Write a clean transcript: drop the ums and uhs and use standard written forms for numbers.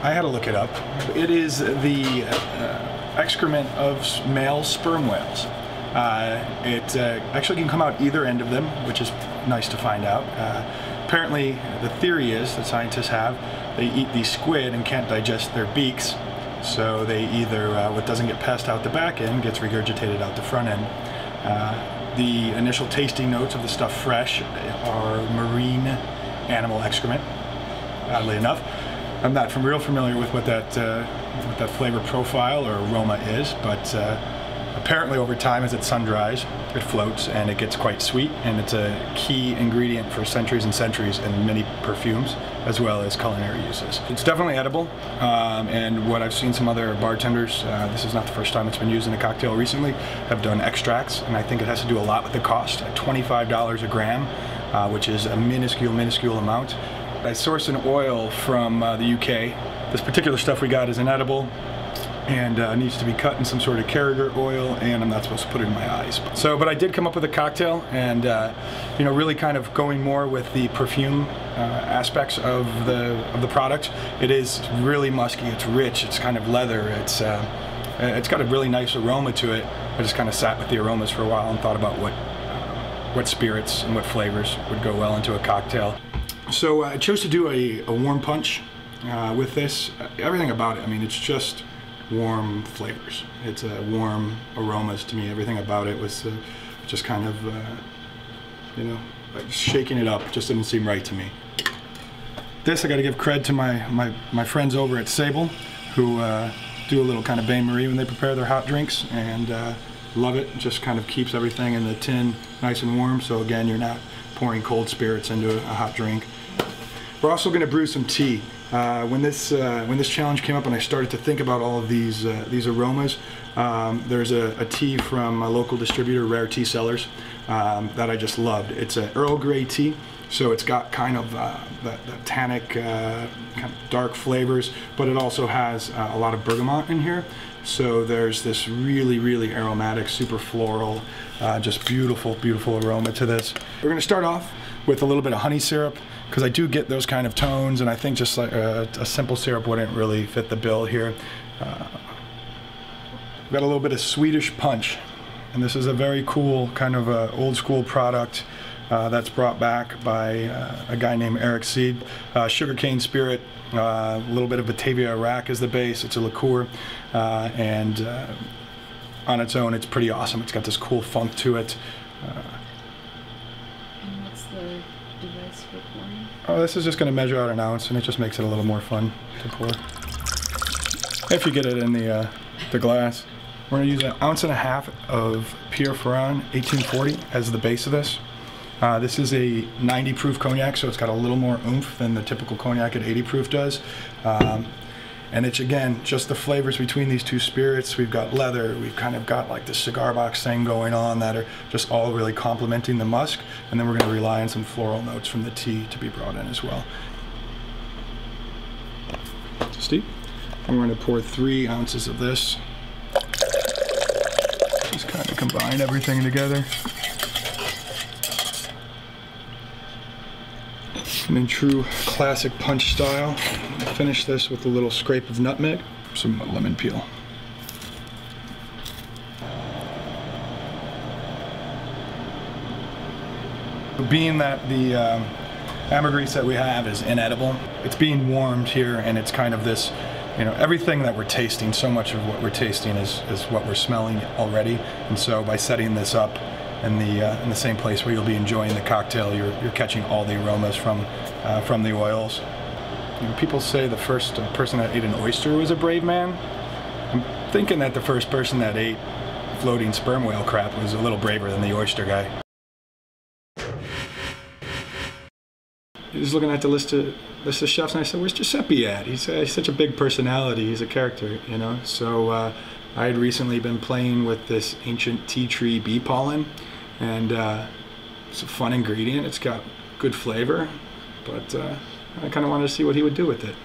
I had to look it up. It is the excrement of male sperm whales. It actually can come out either end of them, which is nice to find out. Apparently, the theory is that scientists have, they eat these squid and can't digest their beaks, so they either, what doesn't get passed out the back end gets regurgitated out the front end. The initial tasting notes of the stuff fresh are marine animal excrement, oddly enough. I'm not real familiar with what that flavor profile or aroma is, but apparently over time as it sun dries, it floats and it gets quite sweet, and it's a key ingredient for centuries and centuries in many perfumes as well as culinary uses. It's definitely edible, and what I've seen some other bartenders, this is not the first time it's been used in a cocktail recently, have done extracts, and I think it has to do a lot with the cost. At $25 a gram, which is a minuscule amount. I sourced an oil from the UK. This particular stuff we got is inedible and needs to be cut in some sort of Carragher oil, and I'm not supposed to put it in my eyes. So, but I did come up with a cocktail, and you know, really kind of going more with the perfume aspects of the product. It is really musky. It's rich. It's kind of leather. It's got a really nice aroma to it. I just kind of sat with the aromas for a while and thought about what spirits and what flavors would go well into a cocktail. So I chose to do a warm punch with this. Everything about it, I mean, it's just warm flavors. It's warm aromas to me. Everything about it was just kind of, you know, like shaking it up just didn't seem right to me. This I got to give cred to my friends over at Sable, who do a little kind of bain-marie when they prepare their hot drinks, and love it. Just kind of keeps everything in the tin nice and warm, so again, you're not pouring cold spirits into a hot drink. We're also going to brew some tea. When this challenge came up and I started to think about all of these aromas, there's a tea from a local distributor, Rare Tea Cellars, that I just loved. It's an Earl Grey tea, so it's got kind of the tannic, kind of dark flavors, but it also has a lot of bergamot in here. So there's this really aromatic, super floral, just beautiful aroma to this. We're going to start off with a little bit of honey syrup, because I do get those kind of tones, and I think just like a simple syrup wouldn't really fit the bill here. We've got a little bit of Swedish punch, and this is a very cool kind of old school product that's brought back by a guy named Eric Seed. Sugarcane spirit, a little bit of Batavia Iraq is the base. It's a liqueur, and on its own it's pretty awesome. It's got this cool funk to it. And what's the device for pouring? Oh, this is just going to measure out an ounce, and it just makes it a little more fun to pour. If you get it in the glass. We're going to use 1.5 ounces of Pierre Ferrand 1840 as the base of this. This is a 90 proof cognac, so it's got a little more oomph than the typical cognac at 80 proof does. And it's, again, just the flavors between these two spirits. We've got leather, we've kind of got like the cigar box thing going on that are just all really complementing the musk. And then we're going to rely on some floral notes from the tea to be brought in as well. Steve? And we're going to pour 3 ounces of this. Just kind of combine everything together. And in true classic punch style, finish this with a little scrape of nutmeg, some lemon peel. Being that the ambergris that we have is inedible, it's being warmed here, and it's kind of this, you know, everything that we're tasting, so much of what we're tasting is what we're smelling already. And so by setting this up in the same place where you'll be enjoying the cocktail, you're catching all the aromas from the oils. You know, people say the first person that ate an oyster was a brave man. I'm thinking that the first person that ate floating sperm whale crap was a little braver than the oyster guy. Just looking at the list of chefs, and I said, "Where's Giuseppe at? He's such a big personality. He's a character, you know." So I had recently been playing with this ancient tea tree bee pollen, and it's a fun ingredient. It's got good flavor, but I kind of wanted to see what he would do with it.